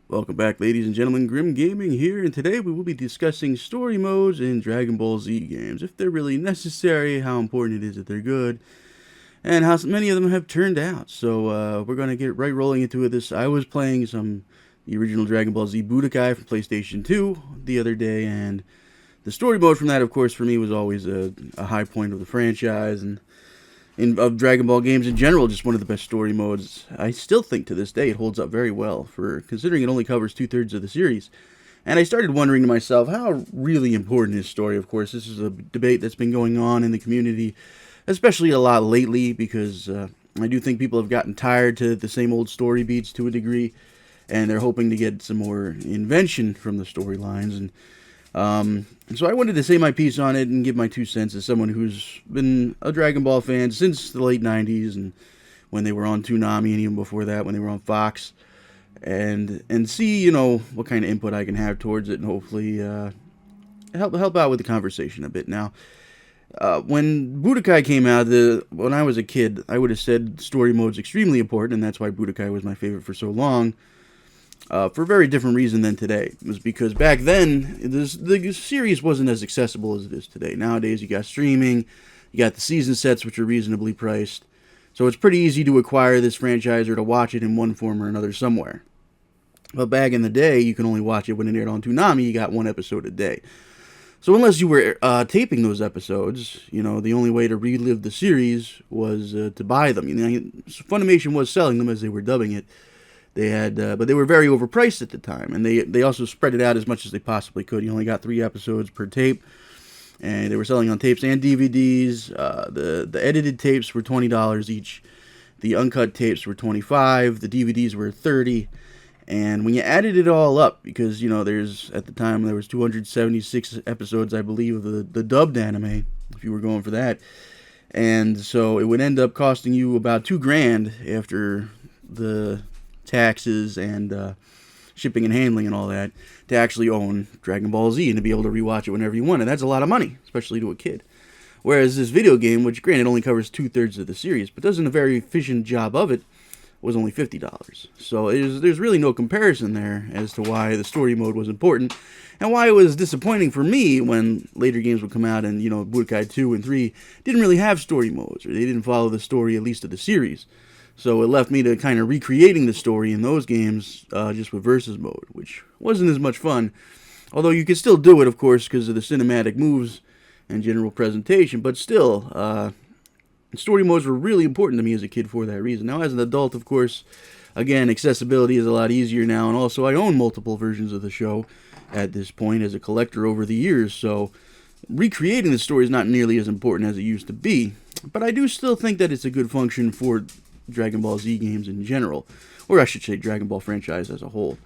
Welcome back, ladies and gentlemen. Grim Gaming here, and today we will be discussing story modes in Dragon Ball Z games. If they're really necessary, how important it is that they're good, and how many of them have turned out. So we're going to get right rolling into it. I was playing the original Dragon Ball Z Budokai from PlayStation 2 the other day, and the story mode from that, of course, for me was always a high point of the franchise, and of Dragon Ball games in general, just one of the best story modes. I still think to this day it holds up very well, for considering it only covers 2/3 of the series. And I started wondering to myself, how really important is story? Of course, this is a debate that's been going on in the community, especially a lot lately, because I do think people have gotten tired to the same old story beats to a degree, and they're hoping to get some more invention from the storylines. So I wanted to say my piece on it and give my 2 cents as someone who's been a Dragon Ball fan since the late 90s, and when they were on Toonami, and even before that when they were on Fox, and see, what kind of input I can have towards it, and hopefully help out with the conversation a bit. Now, when Budokai came out, when I was a kid, I would have said story mode's extremely important, and that's why Budokai was my favorite for so long. For a very different reason than today. It was because back then, the series wasn't as accessible as it is today. Nowadays, you got streaming, you got the season sets, which are reasonably priced. So it's pretty easy to acquire this franchise or to watch it in one form or another somewhere. But back in the day, you can only watch it when it aired on Toonami. You got one episode a day. So unless you were taping those episodes, the only way to relive the series was to buy them. Funimation was selling them as they were dubbing it. They had, but they were very overpriced at the time, and they also spread it out as much as they possibly could. You only got 3 episodes per tape, and they were selling on tapes and DVDs. The edited tapes were $20 each. The uncut tapes were $25. The DVDs were $30. And when you added it all up, because at the time there was 276 episodes, I believe, of the dubbed anime, if you were going for that, and so it would end up costing you about $2,000 after the taxes and shipping and handling and all that, to actually own Dragon Ball Z and to be able to rewatch it whenever you want. And that's a lot of money, especially to a kid. Whereas this video game, which granted only covers 2/3 of the series, but does a very efficient job of it, was only $50. So there's really no comparison there as to why the story mode was important, and why it was disappointing for me when later games would come out and, Budokai 2 and 3 didn't really have story modes, or they didn't follow the story, at least of the series. So it left me to kind of recreating the story in those games, just with versus mode, which wasn't as much fun. Although you could still do it, of course, because of the cinematic moves and general presentation. But still, story modes were really important to me as a kid for that reason. Now, as an adult, of course, again, accessibility is a lot easier now. And also, I own multiple versions of the show at this point as a collector over the years. So recreating the story is not nearly as important as it used to be. But I do still think that it's a good function for Dragon Ball Z games in general, or I should say Dragon Ball franchise as a whole.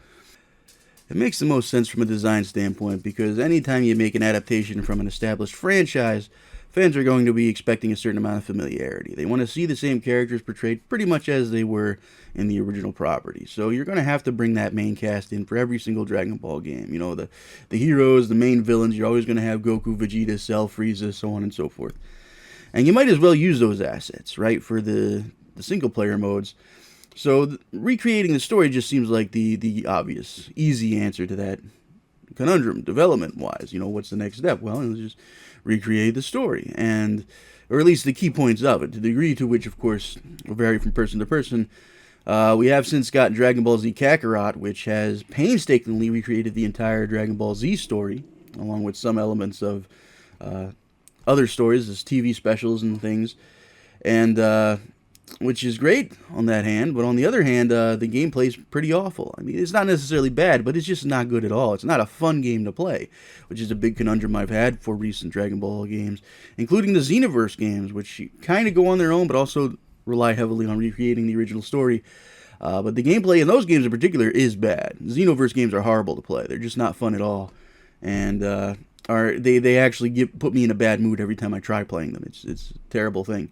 It makes the most sense from a design standpoint, because anytime you make an adaptation from an established franchise, fans are going to be expecting a certain amount of familiarity. They want to see the same characters portrayed pretty much as they were in the original property. So you're going to have to bring that main cast in for every single Dragon Ball game. The heroes, the main villains, you're always going to have Goku, Vegeta, Cell, Frieza, so on and so forth. And you might as well use those assets, right, for the single player modes. So recreating the story just seems like the obvious, easy answer to that conundrum, development wise. What's the next step? Well, let's just recreate the story, or at least the key points of it. To the degree to which, of course, will vary from person to person. We have since got Dragon Ball Z Kakarot, which has painstakingly recreated the entire Dragon Ball Z story, along with some elements of other stories, as TV specials and things, and which is great on that hand. But on the other hand, the gameplay's pretty awful. I mean, it's not necessarily bad, but it's just not good at all. It's not a fun game to play, which is a big conundrum I've had for recent Dragon Ball games, including the Xenoverse games, which kind of go on their own, but also rely heavily on recreating the original story. But the gameplay in those games in particular is bad. Xenoverse games are horrible to play. They're just not fun at all, and they actually put me in a bad mood every time I try playing them. It's a terrible thing,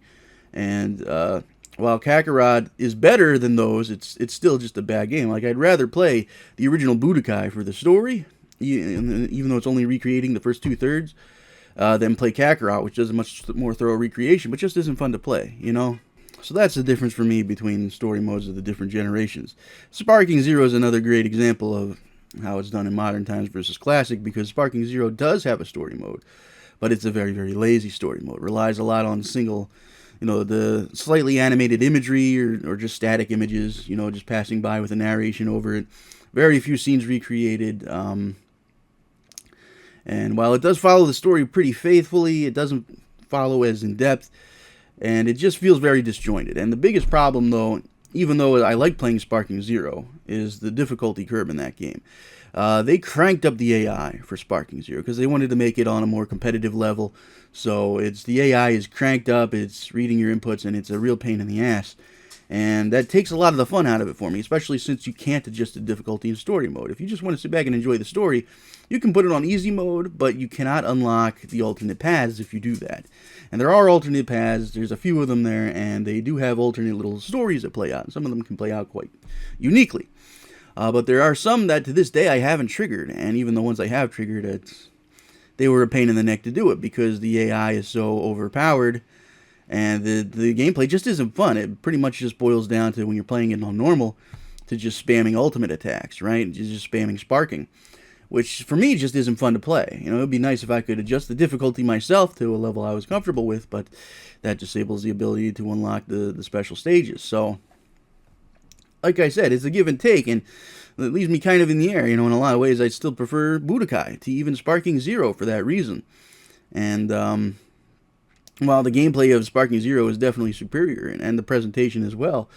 and while Kakarot is better than those, it's still just a bad game. Like, I'd rather play the original Budokai for the story, even though it's only recreating the first 2/3, than play Kakarot, which does a much more thorough recreation, but just isn't fun to play, So that's the difference for me between story modes of the different generations. Sparking Zero is another great example of how it's done in modern times versus classic, because Sparking Zero does have a story mode, but it's a very, very lazy story mode. It relies a lot on single, the slightly animated imagery or just static images, just passing by with a narration over it. Very few scenes recreated. And while it does follow the story pretty faithfully, it doesn't follow as in depth, and it just feels very disjointed. And the biggest problem, though, even though I like playing Sparking Zero, is the difficulty curve in that game. They cranked up the AI for Sparking Zero because they wanted to make it on a more competitive level. So the AI is cranked up, it's reading your inputs, and it's a real pain in the ass. And that takes a lot of the fun out of it for me, especially since you can't adjust the difficulty in story mode. If you just want to sit back and enjoy the story, you can put it on easy mode, but you cannot unlock the alternate paths if you do that. And there are alternate paths, there's a few of them there, and they do have alternate little stories that play out. And some of them can play out quite uniquely. But there are some that to this day I haven't triggered, and even the ones I have triggered, they were a pain in the neck to do it because the AI is so overpowered. And the gameplay just isn't fun. It pretty much just boils down to, when you're playing it on normal, to just spamming ultimate attacks, right? Just spamming sparking, which for me just isn't fun to play. It would be nice if I could adjust the difficulty myself to a level I was comfortable with, but that disables the ability to unlock the special stages. So, like I said, it's a give and take, and it leaves me kind of in the air. In a lot of ways, I still prefer Budokai to even Sparking Zero for that reason. And, while the gameplay of Sparking Zero is definitely superior, and the presentation as well,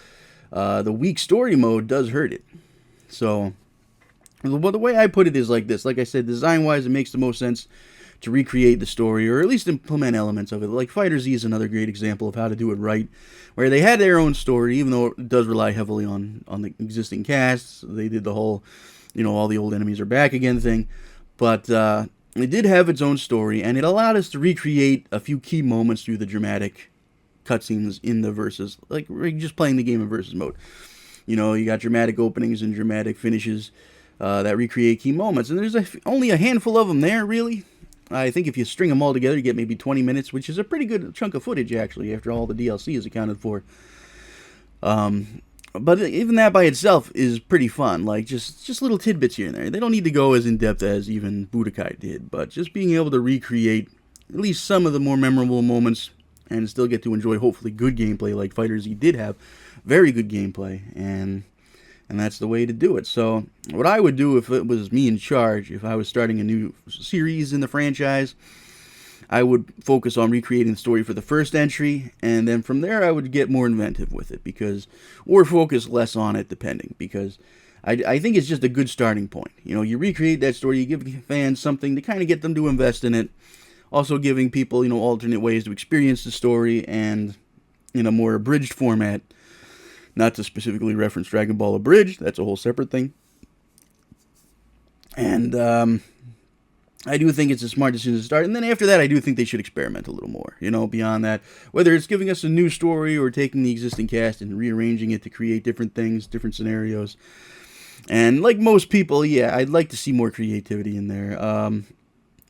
the weak story mode does hurt it. So, well, the way I put it is like this. Like I said, design-wise, it makes the most sense to recreate the story, or at least implement elements of it. Like Fighter Z is another great example of how to do it right, where they had their own story, even though it does rely heavily on the existing casts. They did the whole, all the old enemies are back again thing. But, it did have its own story, and it allowed us to recreate a few key moments through the dramatic cutscenes in the versus, like just playing the game in versus mode. You got dramatic openings and dramatic finishes that recreate key moments, and there's only a handful of them there, really. I think if you string them all together, you get maybe 20 minutes, which is a pretty good chunk of footage, actually, after all the DLC is accounted for. But even that by itself is pretty fun, like just little tidbits here and there. They don't need to go as in-depth as even Budokai did, but just being able to recreate at least some of the more memorable moments and still get to enjoy hopefully good gameplay like Fighter Z did have. Very good gameplay, and that's the way to do it. So what I would do if it was me in charge, if I was starting a new series in the franchise, I would focus on recreating the story for the first entry, and then from there I would get more inventive with it, or focus less on it, depending, because I think it's just a good starting point. You recreate that story, you give fans something to kind of get them to invest in it, also giving people, alternate ways to experience the story, and in a more abridged format, not to specifically reference Dragon Ball Abridged, that's a whole separate thing. And, I do think it's a smart decision to start, and then after that, I do think they should experiment a little more, beyond that. Whether it's giving us a new story or taking the existing cast and rearranging it to create different things, different scenarios. And like most people, yeah, I'd like to see more creativity in there.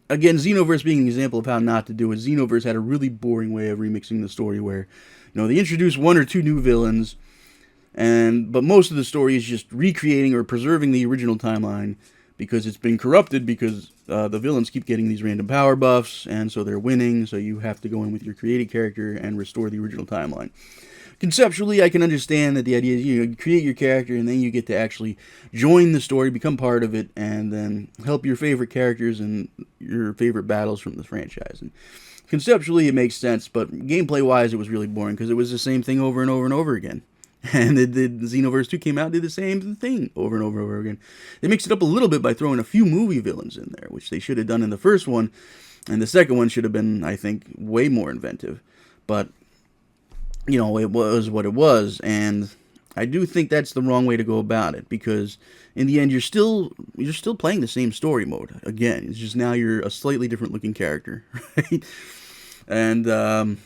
Again, Xenoverse being an example of how not to do it. Xenoverse had a really boring way of remixing the story where, they introduce one or two new villains, but most of the story is just recreating or preserving the original timeline, because it's been corrupted because the villains keep getting these random power buffs, and so they're winning, so you have to go in with your created character and restore the original timeline. Conceptually, I can understand that the idea is you create your character, and then you get to actually join the story, become part of it, and then help your favorite characters and your favorite battles from the franchise. And conceptually, it makes sense, but gameplay-wise, it was really boring, because it was the same thing over and over and over again. And the Xenoverse 2 came out and did the same thing over and over and over again. They mixed it up a little bit by throwing a few movie villains in there, which they should have done in the first one. And the second one should have been, I think, way more inventive. But, it was what it was. And I do think that's the wrong way to go about it, because in the end, you're still playing the same story mode. Again, it's just now you're a slightly different looking character, right? And,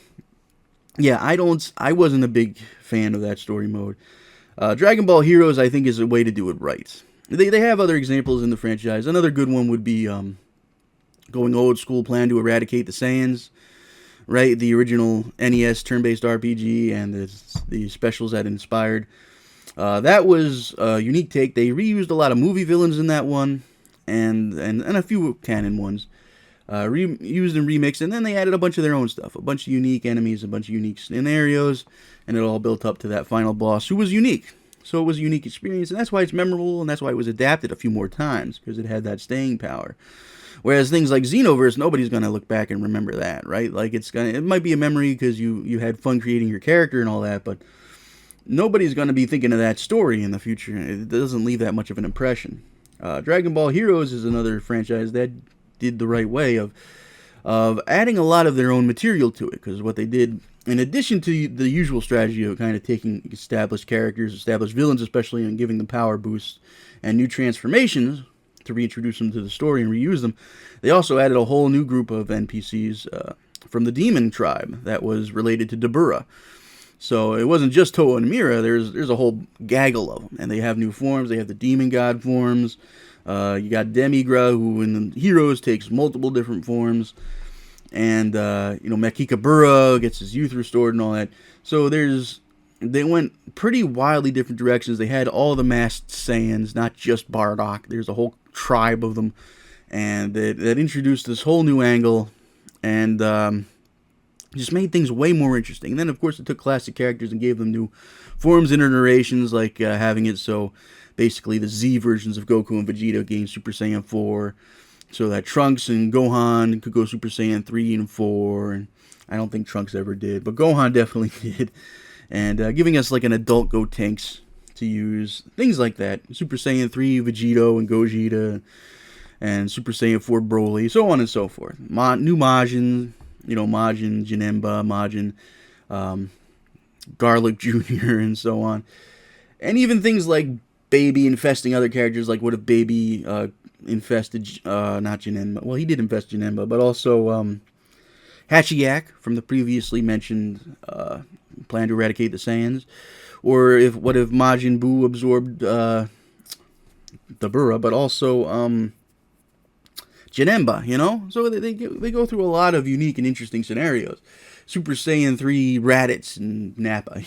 yeah, I wasn't a big fan of that story mode. Dragon Ball Heroes, I think, is a way to do it right. They have other examples in the franchise. Another good one would be going old school, plan to eradicate the Saiyans. right? The original NES turn-based RPG and the specials that inspired. That was a unique take. They reused a lot of movie villains in that one, and a few canon ones. Reused and remixed, and then they added a bunch of their own stuff, a bunch of unique enemies, a bunch of unique scenarios, and it all built up to that final boss, who was unique. So it was a unique experience, and that's why it's memorable, and that's why it was adapted a few more times, because it had that staying power. Whereas things like Xenoverse, nobody's gonna look back and remember that, right? Like it might be a memory because you had fun creating your character and all that, but nobody's gonna be thinking of that story in the future. It doesn't leave that much of an impression. Dragon Ball Heroes is another franchise that did the right way of adding a lot of their own material to it, because what they did, in addition to the usual strategy of kind of taking established characters, established villains especially, and giving them power boosts and new transformations to reintroduce them to the story and reuse them, they also added a whole new group of NPCs from the Demon Tribe that was related to Dabura. So it wasn't just Toa and Mira, there's a whole gaggle of them, and they have new forms. They have the Demon God forms. You got Demigra, who in the Heroes takes multiple different forms, and Mechikabura gets his youth restored and all that. So they went pretty wildly different directions. They had all the masked Saiyans, not just Bardock. There's a whole tribe of them, and that introduced this whole new angle, and just made things way more interesting. And then, of course, it took classic characters and gave them new forms and iterations, like having it so basically the Z versions of Goku and Vegeta gain Super Saiyan 4, so that Trunks and Gohan could go Super Saiyan 3 and 4, and I don't think Trunks ever did, but Gohan definitely did, and giving us like an adult Gotenks to use, things like that. Super Saiyan 3 Vegito and Gogeta, and Super Saiyan 4 Broly, so on and so forth. New Majin, Majin, Janemba, Majin, Garlic Jr., and so on. And even things like Baby infesting other characters, like what if Baby infested, not Janemba, well, he did infest Janemba, but also Hachiyak from the previously mentioned plan to eradicate the Saiyans. Or what if Majin Buu absorbed Dabura, but also Janemba, So they go through a lot of unique and interesting scenarios. Super Saiyan 3 Raditz and Nappa,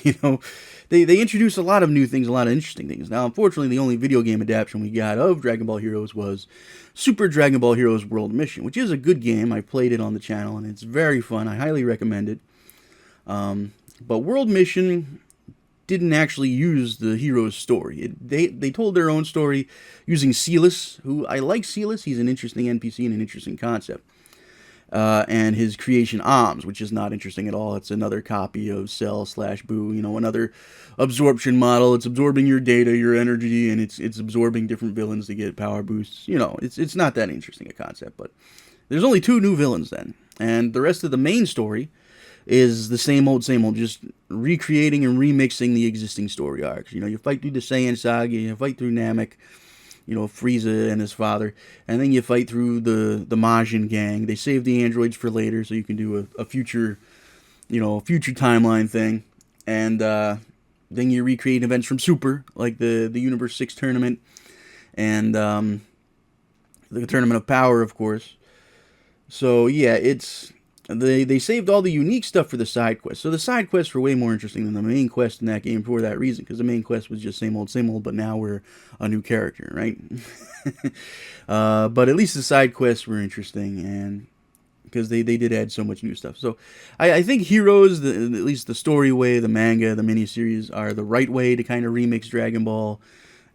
They introduced a lot of new things, a lot of interesting things. Now, unfortunately, the only video game adaptation we got of Dragon Ball Heroes was Super Dragon Ball Heroes World Mission, which is a good game. I played it on the channel, and it's very fun. I highly recommend it. But World Mission didn't actually use the hero's story. They told their own story using Silas, who I like Silas. He's an interesting NPC and an interesting concept. And his creation Arms, which is not interesting at all. It's another copy of Cell/Buu, another absorption model. It's absorbing your data, your energy, and it's absorbing different villains to get power boosts. It's not that interesting a concept, but there's only 2 new villains then. And the rest of the main story is the same old, just recreating and remixing the existing story arcs. You fight through the Saiyan Saga, you fight through Namek, Frieza and his father, and then you fight through the Majin gang. They save the androids for later, so you can do a future, future timeline thing, and then you recreate events from Super, like the Universe 6 tournament, and the Tournament of Power, of course. So yeah, they saved all the unique stuff for the side quests. So the side quests were way more interesting than the main quest in that game for that reason, because the main quest was just same old, but now we're a new character, right? But at least the side quests were interesting, and because they did add so much new stuff. So I think Heroes, at least the story way, the manga, the miniseries, are the right way to kind of remix Dragon Ball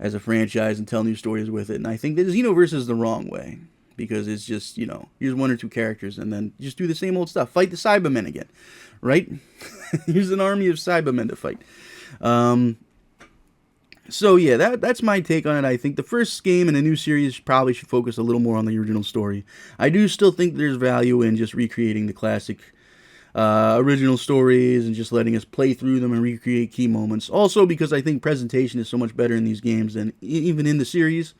as a franchise and tell new stories with it. And I think that Xenoverse is the wrong way, because it's just, here's 1 or 2 characters, and then just do the same old stuff. Fight the Cybermen again, right? Here's an army of Cybermen to fight. So yeah, that's my take on it. I think the first game in a new series probably should focus a little more on the original story. I do still think there's value in just recreating the classic original stories and just letting us play through them and recreate key moments. Also because I think presentation is so much better in these games than even in the series.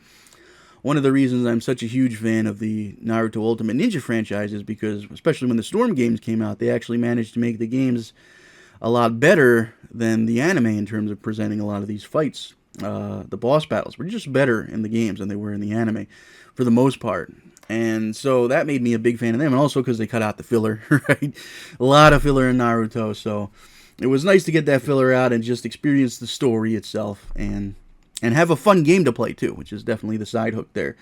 One of the reasons I'm such a huge fan of the Naruto Ultimate Ninja franchise is because, especially when the Storm games came out, they actually managed to make the games a lot better than the anime in terms of presenting a lot of these fights. The boss battles were just better in the games than they were in the anime, for the most part. And so that made me a big fan of them, and also because they cut out the filler, right? A lot of filler in Naruto, so it was nice to get that filler out and just experience the story itself, and have a fun game to play too, which is definitely the side hook there.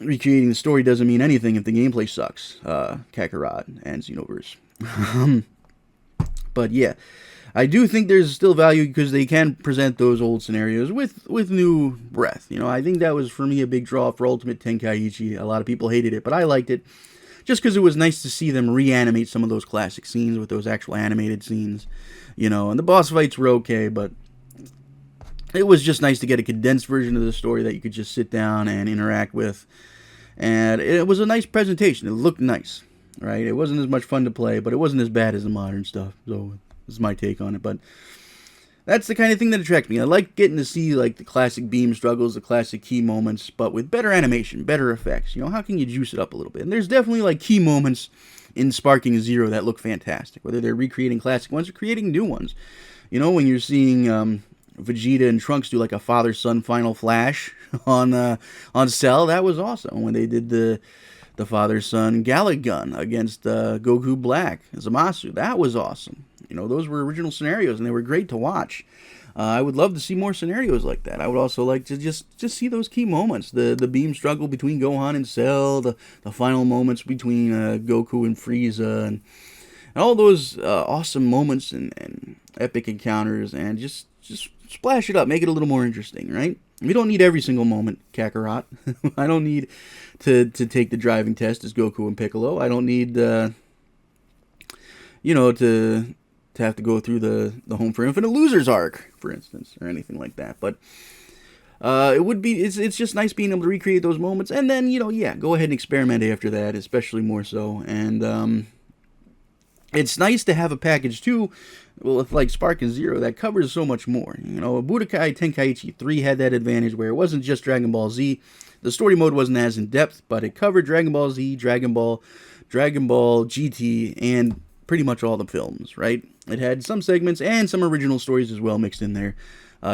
Recreating the story doesn't mean anything if the gameplay sucks. Kakarot and Xenoverse. But yeah, I do think there's still value because they can present those old scenarios with new breath. You know, I think that was for me a big draw for Ultimate Tenkaichi. A lot of people hated it, but I liked it just because it was nice to see them reanimate some of those classic scenes with those actual animated scenes. You know, and the boss fights were okay, but it was just nice to get a condensed version of the story that you could just sit down and interact with. And it was a nice presentation. It looked nice, right? It wasn't as much fun to play, but it wasn't as bad as the modern stuff. So this is my take on it. But that's the kind of thing that attracts me. I like getting to see like the classic beam struggles, the classic key moments, but with better animation, better effects. You know, how can you juice it up a little bit? And there's definitely like key moments in Sparking Zero that look fantastic, whether they're recreating classic ones or creating new ones. You know, when you're seeing Vegeta and Trunks do like a father-son final flash on Cell, that was awesome. When they did the father-son Galick Gun against Goku Black Zamasu, that was awesome. You know, those were original scenarios and they were great to watch. I would love to see more scenarios like that. I would also like to just see those key moments, the beam struggle between Gohan and Cell, the final moments between Goku and Frieza, and all those awesome moments and epic encounters, and just splash it up, make it a little more interesting, right? We don't need every single moment, Kakarot. I don't need to take the driving test as Goku and Piccolo. I don't need, you know, to have to go through the Home for Infinite Losers arc, for instance, or anything like that. But it's just nice being able to recreate those moments, and then, you know, yeah, go ahead and experiment after that, especially more so. And it's nice to have a package too, well, with like Sparking Zero, that covers so much more. You know, Budokai Tenkaichi 3 had that advantage where it wasn't just Dragon Ball Z. The story mode wasn't as in depth, but it covered Dragon Ball Z, Dragon Ball GT, and pretty much all the films, right? It had some segments and some original stories as well mixed in there,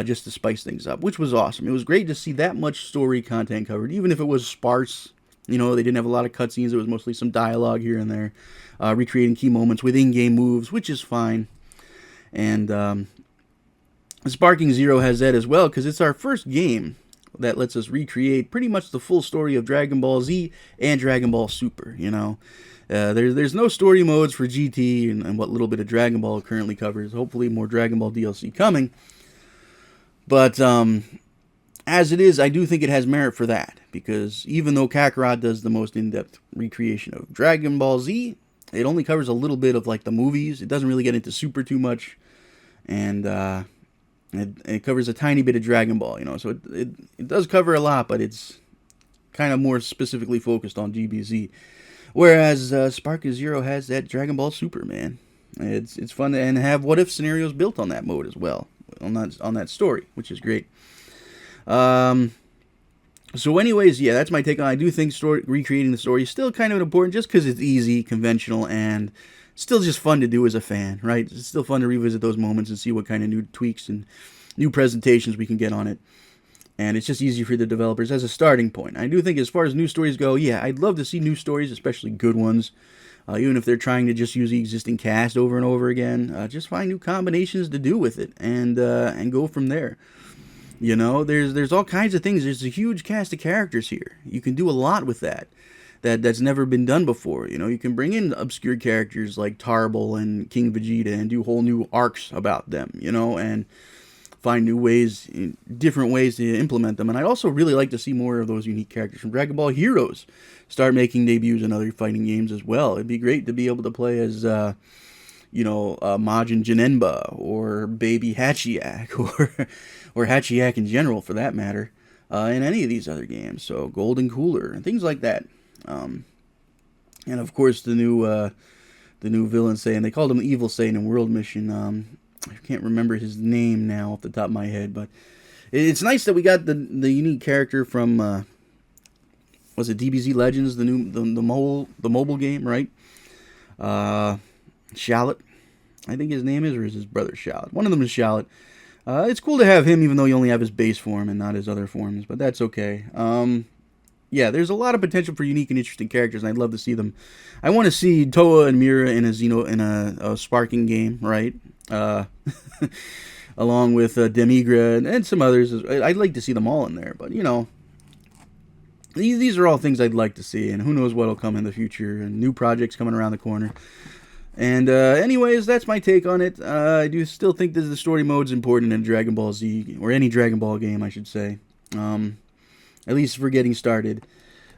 just to spice things up, which was awesome. It was great to see that much story content covered, even if it was sparse. You know, they didn't have a lot of cutscenes. It was mostly some dialogue here and there, recreating key moments with in-game moves, which is fine. And Sparking Zero has that as well, because it's our first game that lets us recreate pretty much the full story of Dragon Ball Z and Dragon Ball Super, you know. There's no story modes for GT and what little bit of Dragon Ball currently covers. Hopefully more Dragon Ball DLC coming. But as it is, I do think it has merit for that, because even though Kakarot does the most in-depth recreation of Dragon Ball Z, it only covers a little bit of like the movies. It doesn't really get into Super too much, and it covers a tiny bit of Dragon Ball, you know. So it does cover a lot, but it's kind of more specifically focused on GBZ. Whereas Sparking Zero has that Dragon Ball Super, man. It's fun and have what if scenarios built on that mode as well, on that story, which is great. So anyways, yeah, that's my take on it. I do think recreating the story is still kind of important just because it's easy, conventional, and still just fun to do as a fan, right? It's still fun to revisit those moments and see what kind of new tweaks and new presentations we can get on it. And it's just easy for the developers as a starting point. I do think as far as new stories go, yeah, I'd love to see new stories, especially good ones. Even if they're trying to just use the existing cast over and over again, just find new combinations to do with it and go from there. You know, there's all kinds of things. There's a huge cast of characters here. You can do a lot with that's never been done before. You know, you can bring in obscure characters like Tarble and King Vegeta and do whole new arcs about them, you know, and find new ways, different ways to implement them. And I'd also really like to see more of those unique characters from Dragon Ball Heroes start making debuts in other fighting games as well. It'd be great to be able to play as Majin Janemba or Baby Hachiyak or Hachiyak in general, for that matter, in any of these other games. So Golden Cooler and things like that. And of course the new villain Saiyan. They called him Evil Saiyan in World Mission. I can't remember his name now off the top of my head, but it's nice that we got the unique character from was it DBZ Legends, the mobile game, right? Shallot, I think his name is, or is his brother Shallot? One of them is Shallot. It's cool to have him, even though you only have his base form and not his other forms, but that's okay. yeah, there's a lot of potential for unique and interesting characters, and I'd love to see them. I want to see Toa and Mira in a sparking game, right? Uh, along with Demigra and some others. I'd like to see them all in there, but these are all things I'd like to see, and who knows what'll come in the future, and new projects coming around the corner. And anyways, that's my take on it. I do still think that the story mode's important in Dragon Ball Z, or any Dragon Ball game, I should say. At least for getting started.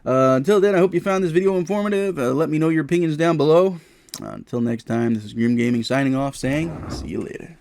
Until then, I hope you found this video informative. Let me know your opinions down below. Until next time, this is Grim Gaming signing off, saying, see you later.